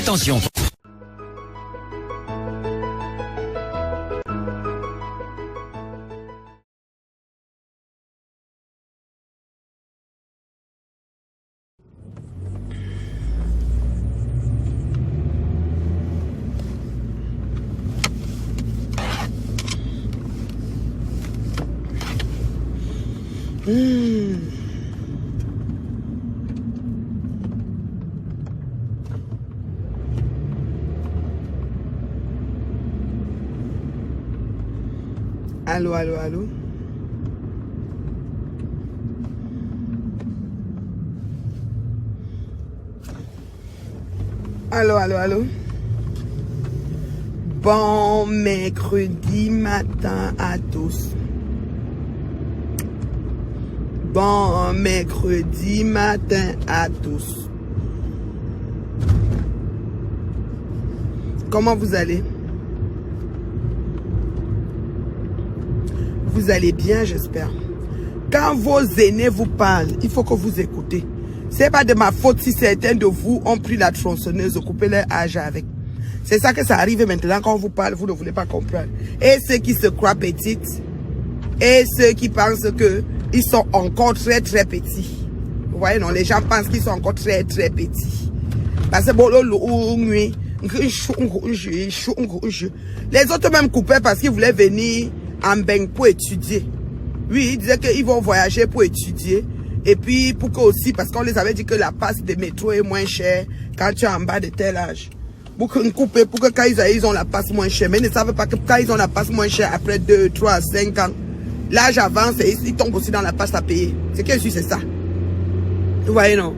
Attention. Allô, allô, allô. Allô, allô, allô. Bon mercredi matin à tous. Bon mercredi matin à tous. Comment vous allez? Vous allez bien, j'espère. Quand vos aînés vous parlent, il faut que vous écoutez. C'est pas de ma faute si certains de vous ont pris la tronçonneuse, coupé leur âge avec. C'est ça que ça arrive maintenant quand on vous parle, vous ne voulez pas comprendre. Et ceux qui se croient petites, et ceux qui pensent que ils sont encore très très petits. Vous voyez, non, les gens pensent qu'ils sont encore très très petits. Parce que les autres même coupaient parce qu'ils voulaient venir en Beng pour étudier. Oui, ils disaient qu'ils vont voyager pour étudier. Et puis, pour que aussi, parce qu'on les avait dit que la passe de métro est moins chère quand tu es en bas de tel âge. Pour que quand ils ont la passe moins chère. Mais ils ne savent pas que quand ils ont la passe moins chère, après 2, 3, 5 ans, l'âge avance et ils tombent aussi dans la passe à payer. C'est que c'est ça. Vous voyez, non?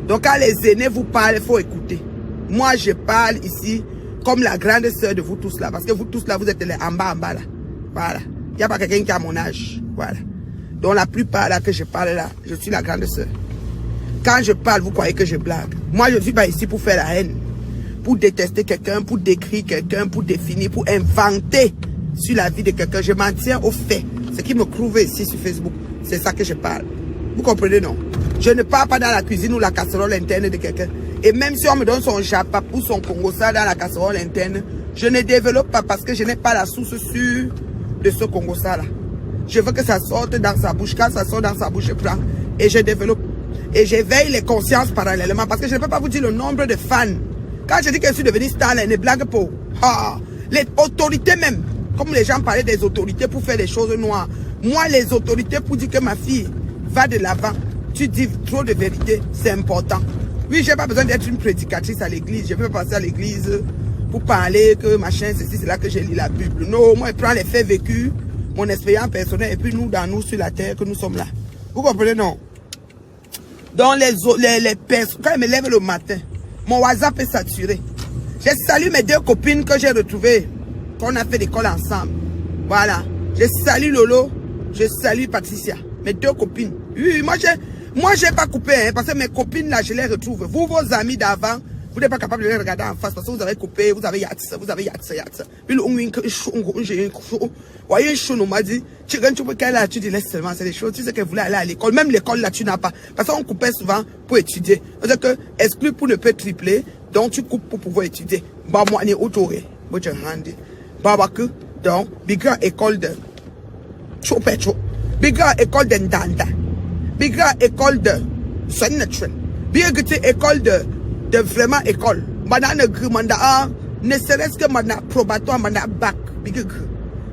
Donc, quand les aînés vous parlent, il faut écouter. Moi, je parle ici comme la grande sœur de vous tous là. Parce que vous tous là, vous êtes en bas là. Voilà. Il n'y a pas quelqu'un qui a mon âge. Voilà. Donc la plupart là que je parle là, je suis la grande sœur. Quand je parle, vous croyez que je blague. Moi, je ne suis pas ici pour faire la haine. Pour détester quelqu'un, pour décrire quelqu'un, pour définir, pour inventer sur la vie de quelqu'un. Je m'en tiens aux faits. Ce qui me trouve ici sur Facebook, c'est ça que je parle. Vous comprenez, non? Je ne parle pas dans la cuisine ou la casserole interne de quelqu'un. Et même si on me donne son japa ou son congosa dans la casserole interne, je ne développe pas parce que je n'ai pas la source sûre de ce congosa là. Je veux que ça sorte dans sa bouche. Quand ça sort dans sa bouche, je prends et je développe. Et j'éveille les consciences parallèlement parce que je ne peux pas vous dire le nombre de fans. Quand je dis que je suis devenu star, là, ne blague pas. Ah, les autorités même, comme les gens parlaient des autorités pour faire des choses noires. Moi, les autorités pour dire que ma fille va de l'avant, tu dis trop de vérité, c'est important. Oui, je n'ai pas besoin d'être une prédicatrice à l'église. Je peux passer à l'église pour parler que machin, ceci, c'est là que j'ai lu la Bible. Non, moi, je prends les faits vécus, mon expérience personnelle, et puis nous, dans nous, sur la terre, que nous sommes là. Vous comprenez, non? Donc, les personnes, quand je me lève le matin, mon WhatsApp est saturé. Je salue mes deux copines que j'ai retrouvées, qu'on a fait l'école ensemble. Voilà. Je salue Lolo, je salue Patricia, mes deux copines. Oui, moi, j'ai pas coupé, hein, parce que mes copines, là, je les retrouve. Vous, vos amis d'avant, vous n'êtes pas capable de les regarder en face parce que vous avez coupé, vous avez yatsa. Puis le voyez, on m'a dit, tu dis, laisse seulement, c'est des choses, tu sais qu'elle voulait aller à l'école. Même l'école, là, tu n'as pas. Parce qu'on coupait souvent pour étudier. C'est-à-dire que exclu pour ne pas tripler, donc tu coupes pour pouvoir étudier. Bah, moi, on est autoré. Moi, je rende. Bah, que, donc, bigger école de Chopetro, bigger école de Ndanda, bigger école de Sonnetren, bigger école de vraiment école. Madame ne serait-ce que madame probatoire, madame bac.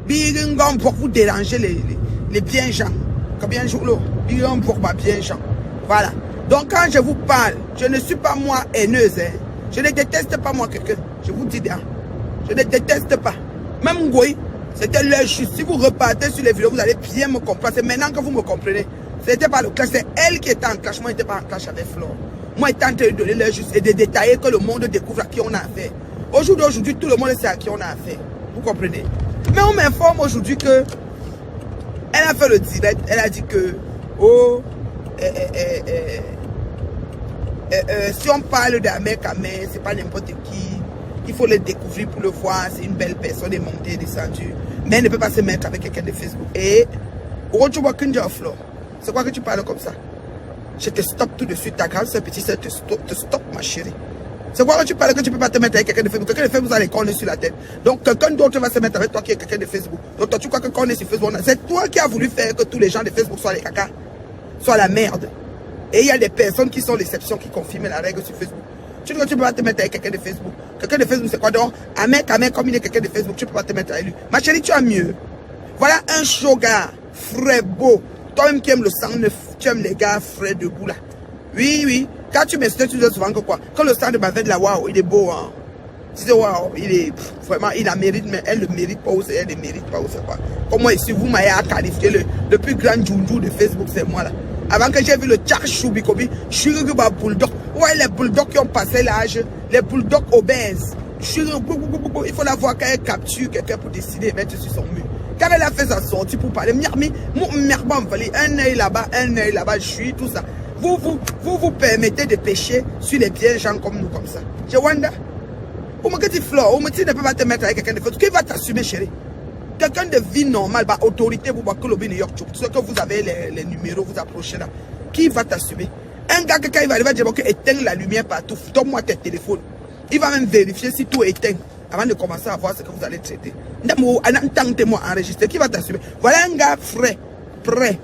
Bigingom pour vous déranger les bien gens. Combien de jours là? Bigingom pour ma bien gens. Voilà. Donc quand je vous parle, je ne suis pas moi haineuse. Hein. Je ne déteste pas moi quelqu'un. Je vous dis bien. Je ne déteste pas. Même Ngoï, c'était leur juste. Si vous repartez sur les vidéos, vous allez bien me comprendre. C'est maintenant que vous me comprenez. C'était pas le clash, c'est elle qui était en clash. Moi, je n'étais pas en clash avec Flore. Moi, étant en train de donner leur juste et de détailler que le monde découvre à qui on a affaire. Aujourd'hui, tout le monde sait à qui on a affaire. Vous comprenez? Mais on m'informe aujourd'hui que elle a fait le direct. Elle a dit que si on parle d'un mec à main, c'est pas n'importe qui. Il faut le découvrir pour le voir. C'est une belle personne, est montée, descendue. Mais elle ne peut pas se mettre avec quelqu'un de Facebook. Et tu vois qu'une Flore. C'est quoi que tu parles comme ça? Je te stoppe tout de suite. Ta grande soeur, petite soeur, te stoppe, ma chérie. C'est quoi quand tu parles que tu ne peux pas te mettre avec quelqu'un de Facebook? Quelqu'un de Facebook, vous allez corner sur la tête. Donc, quelqu'un d'autre va se mettre avec toi qui est quelqu'un de Facebook. Donc, toi, tu crois que quand on est sur Facebook, c'est toi qui as voulu faire que tous les gens de Facebook soient les caca, soient la merde. Et il y a des personnes qui sont l'exception, qui confirment la règle sur Facebook. Tu dis que tu ne peux pas te mettre avec quelqu'un de Facebook. Quelqu'un de Facebook, c'est quoi donc? Un mec, comme il est quelqu'un de Facebook, tu ne peux pas te mettre avec lui. Ma chérie, tu as mieux. Voilà un chaud gars, frais, beau. Toi-même qui aimes le sang neuf, tu aimes les gars frais debout là. Oui, oui. Quand tu m'insultes, tu dis souvent que quoi? Quand le sang de ma veine là, waouh, il est beau, hein. Tu dis, waouh, il est vraiment, il la mérite, mais elle ne le mérite pas, ou elle ne mérite pas, ou c'est quoi? Comme moi ici, vous m'avez qualifié le plus grand djoundjou de Facebook, c'est moi là. Avant que j'ai vu le Tchak Choubikobi, je suis un bulldog. Ouais, les bulldogs qui ont passé l'âge, les bulldogs obèses. Il faut la voir quand elle capture quelqu'un pour décider de mettre sur son mur. Quand elle a fait sa sortie pour parler, un œil là-bas, je suis tout ça. Vous permettez de pécher sur les pieds gens comme nous, comme ça. Je wonder. Ou me dit Flore, ou me dit ne peut pas te mettre avec quelqu'un de faute. Qui va t'assumer, chérie? Quelqu'un de vie normale, bah, autorité, vous que le New York, ce que vous avez les numéros, vous approchez là. Qui va t'assumer? Un gars, quand il va arriver, il va dire éteindre la lumière partout, donne-moi tes téléphones. Il va même vérifier si tout est éteint avant de commencer à voir ce que vous allez traiter. Moi enregistré, qui va t'assumer? Voilà un gars frais, prêt,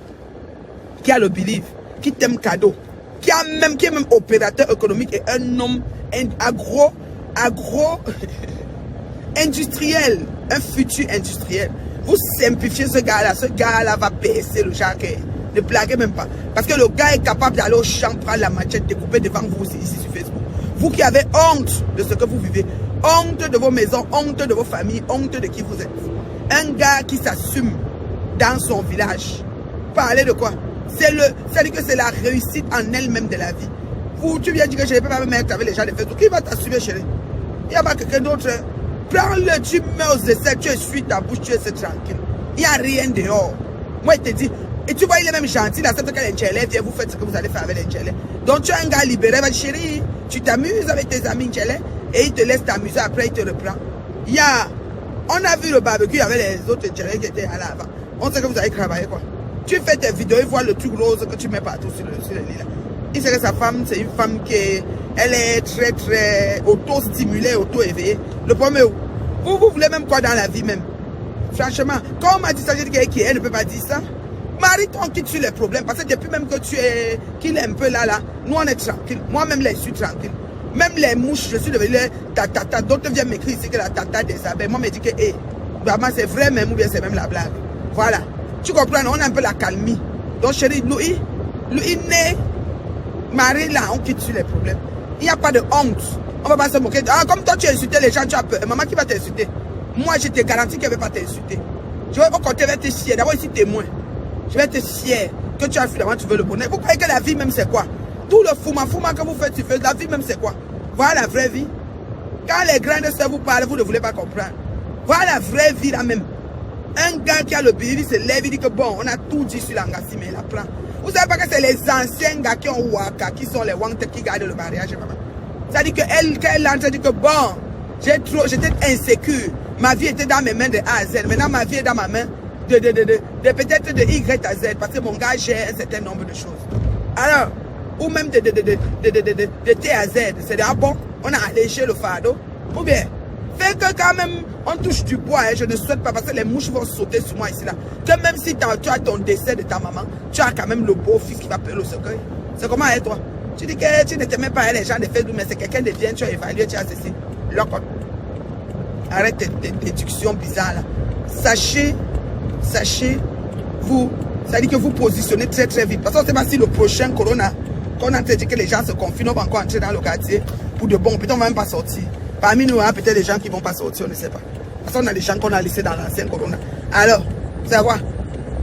qui a le believe, qui t'aime cadeau, qui est même opérateur économique et un homme agro industriel, un futur industriel. Vous simplifiez ce gars-là va baisser le genre. Ne blaguez même pas. Parce que le gars est capable d'aller au champ, prendre la machette, découper devant vous ici sur Facebook. Vous qui avez honte de ce que vous vivez, honte de vos maisons, honte de vos familles, honte de qui vous êtes. Un gars qui s'assume dans son village. Parler de quoi? C'est-à-dire que c'est la réussite en elle-même de la vie. Tu viens dire que je ne peux pas me mettre avec les gens de Facebook. Qui va t'assumer, chérie? Il n'y a pas quelqu'un d'autre. Prends-le, tu mets aux essais, tu essuies ta bouche, tu es tranquille. Il n'y a rien dehors. Moi, je te dis, et tu vois, il est même gentil, il accepte que l'Inchélé vient, vous faites ce que vous allez faire avec l'Inchélé. Donc, tu es un gars libéré, ma chérie, tu t'amuses avec tes amis Inchélé, et il te laisse t'amuser, après il te reprend. On a vu le barbecue avec les autres Inchélé qui étaient à l'avant. On sait que vous avez travaillé, quoi. Tu fais tes vidéos, il voit le truc rose que tu mets partout sur le lit, là. Il sait que sa femme, c'est une femme elle est très, très auto-stimulée, auto-éveillée. Le problème est où? Vous voulez même quoi dans la vie même? Franchement, quand on m'a dit ça, j'ai dit qu'elle ne peut pas dire ça. Marie-toi quitte sur les problèmes. Parce que depuis même que qu'il est un peu là, nous on est tranquille. Moi-même, je suis tranquille. Même les mouches, je suis devenu tata. D'autres viennent m'écrire ici que la tata des abeilles. Moi, je me dis que, vraiment, c'est vrai même ou bien c'est même la blague. Voilà. Tu comprends? On a un peu la calmie. Donc, chérie, Louis, né, Marie, là, on quitte sur les problèmes. Il n'y a pas de honte. On ne va pas se moquer. Ah, comme toi, tu as insulté les gens, tu as peur. Maman, qui va t'insulter? Moi, je te garantis qu'elle ne va pas t'insulter. Je vais compter, je vais te chier. D'abord, ici, témoin. Je vais te chier que tu as finalement, tu veux le bonheur. Vous croyez que la vie même, c'est quoi? Tout le fouma que vous faites, la vie même, c'est quoi? Voilà la vraie vie. Quand les grandes sœurs vous parlent, vous ne voulez pas comprendre. Voilà la vraie vie, là même. Un gars qui a le billet, il se lève, il dit que bon, on a tout dit sur l'angassi, mais il apprend. Vous savez pas que c'est les anciens gars qui ont waka, qui sont les wangte qui gardent le mariage, maman. C'est-à-dire qu'elle, quand elle entre, elle dit que bon, j'étais insécure. Ma vie était dans mes mains de A à Z. Maintenant, ma vie est dans ma main de peut-être de Y à Z. Parce que mon gars gère un certain nombre de choses. Alors, ou même de T à Z. C'est ah bon, on a allégé le fardeau. Ou bien, fait que quand même, on touche du bois. Je ne souhaite pas parce que les mouches vont sauter sur moi ici là. Que même si tu as ton décès de ta maman, tu as quand même le beau-fils qui va payer le cercueil. C'est comment avec toi? Tu dis que tu n'étais même pas les gens de Facebook, mais c'est quelqu'un de bien, tu as évalué, tu as ceci. Lock-on. Arrête tes déductions bizarres là. Sachez, vous, ça dit que vous positionnez très très vite. Parce qu'on ne sait pas si le prochain corona, qu'on a dit que les gens se confinent, on va encore entrer dans le quartier pour de bon. Peut-être on ne va même pas sortir. Parmi nous, il y a peut-être des gens qui ne vont pas sortir, on ne sait pas. Parce qu'on a des gens qu'on a laissés dans l'ancien corona. Alors, vous savez quoi,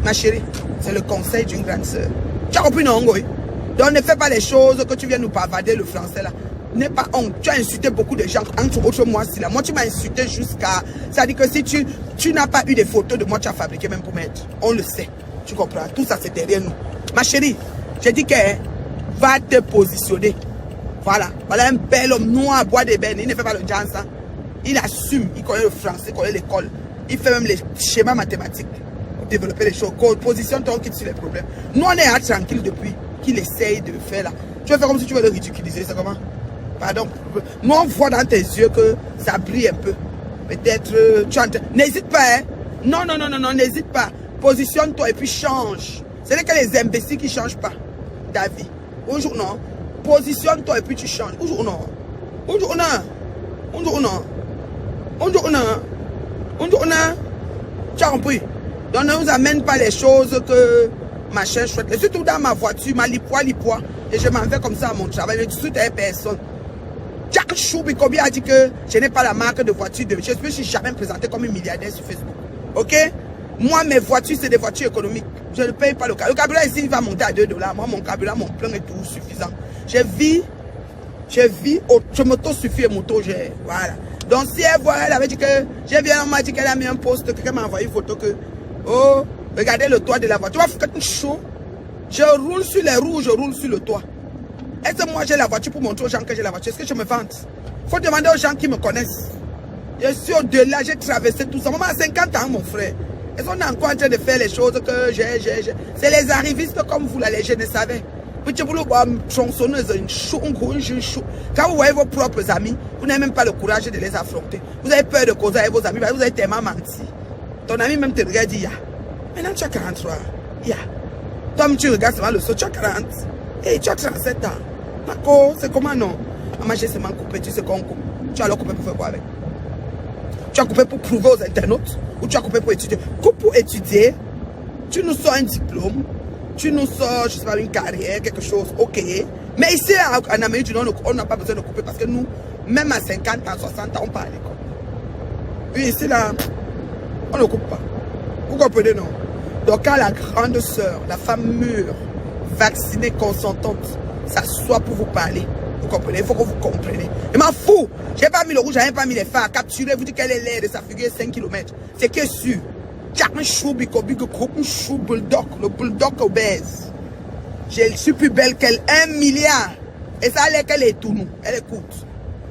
ma chérie, c'est le conseil d'une grande sœur. Tu as compris, non, Ngoï? Donc ne fais pas les choses que tu viens nous pavader le français là. N'aie pas honte. Tu as insulté beaucoup de gens, entre autres moi aussi là. Moi tu m'as insulté jusqu'à... C'est-à-dire que si tu n'as pas eu des photos de moi, tu as fabriqué même pour mettre. On le sait. Tu comprends? Tout ça c'est derrière nous. Ma chérie, j'ai dit que va te positionner. Voilà. Voilà un bel homme noir, bois des bennes. Il ne fait pas le genre ça. Il assume. Il connaît le français, il connaît l'école. Il fait même les schémas mathématiques pour développer les choses. Positionne-toi, on quitte sur les problèmes. Nous on est tranquille depuis qu'il essaye de le faire là. Tu vas faire comme si tu veux le ridiculiser, c'est comment? Pardon. Nous, on voit dans tes yeux que ça brille un peu. Peut-être, n'hésite pas, hein. Non, non, non, non, non, n'hésite pas. Positionne-toi et puis change. Ce n'est que les imbéciles qui ne changent pas ta vie. Bonjour, non. Positionne-toi et puis tu changes. Bonjour, non. Bonjour, non. Bonjour, non. Bonjour, non. Bonjour, non. Tu as compris? Donc, ne nous amène pas les choses que machin chouette. Et surtout dans ma voiture, ma lipois. Et je m'en vais comme ça à mon travail. Je suis à personne. Jack Choubikobi a dit que je n'ai pas la marque de voiture. Je ne me suis jamais présenté comme un milliardaire sur Facebook. Ok? Moi, mes voitures, c'est des voitures économiques. Je ne paye pas le carburant. Le carburant ici, il va monter à $2. Moi, mon carburant, mon plein est tout suffisant. Je m'auto-suffis et m'auto-gère. Voilà. Donc, si elle voit, elle avait dit que, on m'a dit qu'elle a mis un post, quelqu'un m'a envoyé une photo que, oh, regardez le toit de la voiture. Tu vois, quand chaud, je roule sur les roues, je roule sur le toit. Est-ce que moi, j'ai la voiture pour montrer aux gens que j'ai la voiture? Est-ce que je me vante? Il faut demander aux gens qui me connaissent. Je suis au-delà, j'ai traversé tout ça. Maman a 50 ans, mon frère. Est-ce qu'on est encore en train de faire les choses que j'ai. C'est les arrivistes comme vous, là, les jeunes, savez. Quand vous voyez vos propres amis, vous n'avez même pas le courage de les affronter. Vous avez peur de causer avec vos amis, vous avez tellement menti. Ton ami même te regarde et dit, maintenant tu as 43. Toi, tu regardes seulement le saut, tu as 40. Et tu as 37 ans. D'accord, c'est comment non? Maman, j'ai seulement coupé, tu sais qu'on coupe. Tu as alors coupé pour faire quoi avec? Tu as coupé pour prouver aux internautes ou tu as coupé pour étudier? Coupe pour étudier, tu nous sors un diplôme, tu nous sors, je sais pas, une carrière, quelque chose, ok. Mais ici, en Amérique du Nord, on n'a pas besoin de couper parce que nous, même à 50 ans, 60 ans, on part à l'école. Oui, ici, là, on ne coupe pas. Vous comprenez, non? Donc, quand la grande sœur, la femme mûre, vaccinée, consentante, s'assoit pour vous parler, vous comprenez? Il faut que vous compreniez. Je m'en fous. J'ai pas mis le rouge, j'ai pas mis les phares. Capturez, vous dites qu'elle est laide, ça figure 5 km. C'est que sûr. Le bulldog obèse. Je suis plus belle qu'elle, 1 milliard. Et ça a l'air qu'elle est tout nous. Elle écoute.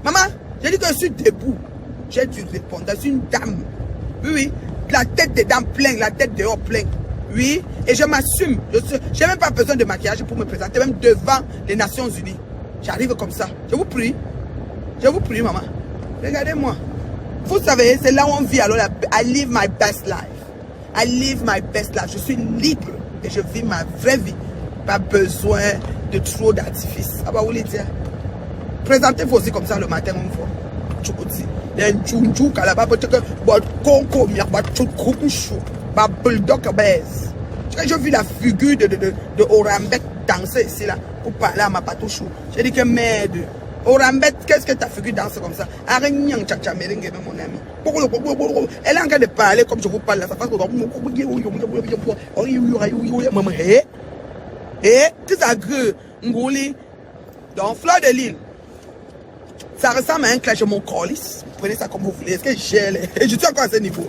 Maman, j'ai dit que je suis debout. J'ai dû répondre. Je suis une dame. Oui, oui. La tête des dames pleine, la tête dehors pleine. Oui. Et je m'assume. Je n'ai même pas besoin de maquillage pour me présenter, même devant les Nations Unies. J'arrive comme ça. Je vous prie. Je vous prie, maman. Regardez-moi. Vous savez, c'est là où on vit. Alors, I live my best life. I live my best life. Je suis libre et je vis ma vraie vie. Pas besoin de trop d'artifices. Ah bah, vous voulez dire? Présentez-vous aussi comme ça le matin, on voit. Il y a un tchounchou qui a là-bas, peut-être que conco, il y a un tchounchou, un bulldog baise. Je vis la figure de Orambet danser ici, là, pour parler à ma patouchou. J'ai dit que merde. Orambet, qu'est-ce que ta figure danse comme ça? Araignang tchacha merengue, mon ami. Elle est en train de parler comme je vous parle là. Ça passe comme que ça grue, ngouli. Donc, fleur de l'île. Ça ressemble à un clash de mon colis. Vous prenez ça comme vous voulez. Est-ce que j'ai je suis encore à ce niveau?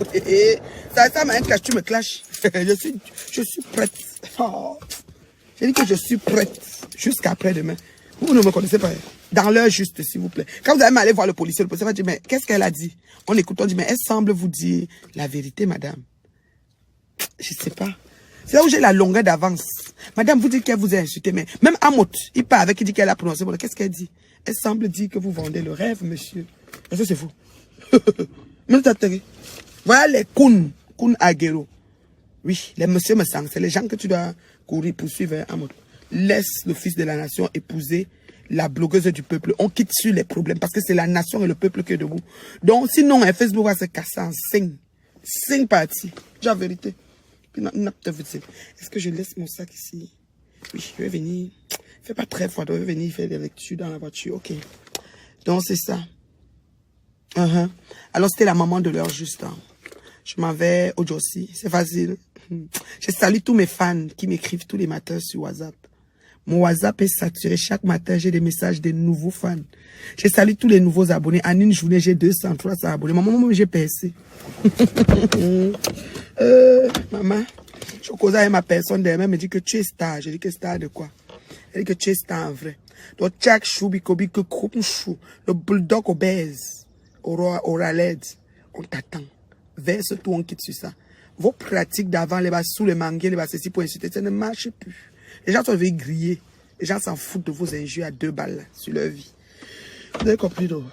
Ça ressemble à un clash, tu me clashes. Je suis prête. Oh. J'ai dit que je suis prête jusqu'à après-demain. Vous ne me connaissez pas. Dans l'heure juste, s'il vous plaît. Quand vous allez aller voir le policier va dire, mais qu'est-ce qu'elle a dit? On écoute, on dit, mais elle semble vous dire la vérité, madame. Je ne sais pas. C'est là où j'ai la longueur d'avance. Madame, vous dites qu'elle vous a insulté, mais même Amot, il part avec, il dit qu'elle a prononcé. Qu'est-ce qu'elle dit? Elle semble dire que vous vendez le rêve, monsieur. Est-ce que c'est faux? Voilà les Kun Aguero. Oui, les monsieur me sang, c'est les gens que tu dois courir pour suivre Amot. Laisse le fils de la nation épouser la blogueuse du peuple. On quitte sur les problèmes parce que c'est la nation et le peuple qui est debout. Donc, sinon, Facebook va se casser en 5 parties. J'ai la vérité. Est-ce que je laisse mon sac ici? Oui, je vais venir. Il fait pas très froid, je vais venir faire des lectures dans la voiture. Ok. Donc, c'est ça. Alors, c'était la maman de l'heure juste. Je m'en vais aujourd'hui. C'est facile. Je salue tous mes fans qui m'écrivent tous les matins sur WhatsApp. Mon WhatsApp est saturé. Chaque matin, j'ai des messages des nouveaux fans. Je salue tous les nouveaux abonnés. En une journée, j'ai 200, 300 abonnés. Maman, j'ai percé. Maman, je causais avec ma personne derrière. Elle me dit que tu es star. Je dis que star de quoi? Elle dit que tu es star en vrai. Donc, Jack Choubikobi, que groupe chou, le bulldog obèse, aura l'aide. On t'attend. Verse tout, on quitte sur ça. Vos pratiques d'avant, les bas sous les mangués, les bas ceci pour insulter, ça ne marche plus. Les gens sont venus griller. Les gens s'en foutent de vos injures à 2 balles sur leur vie. Vous avez compris, non?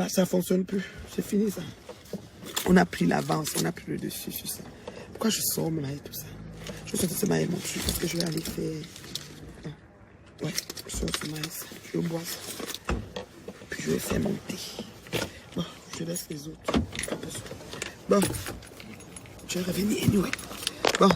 Ça fonctionne plus. C'est fini, ça. On a pris l'avance, on a pris le dessus sur ça. Pourquoi je sors même avec tout ça? Je vais sortir ce maïs mon truc parce que je vais aller faire... Non. Ouais, je sors ce maïs. Je vais boire ça. Puis je vais faire mon thé. Bon, je laisse les autres. Bon, je vais revenir anyway. Bon.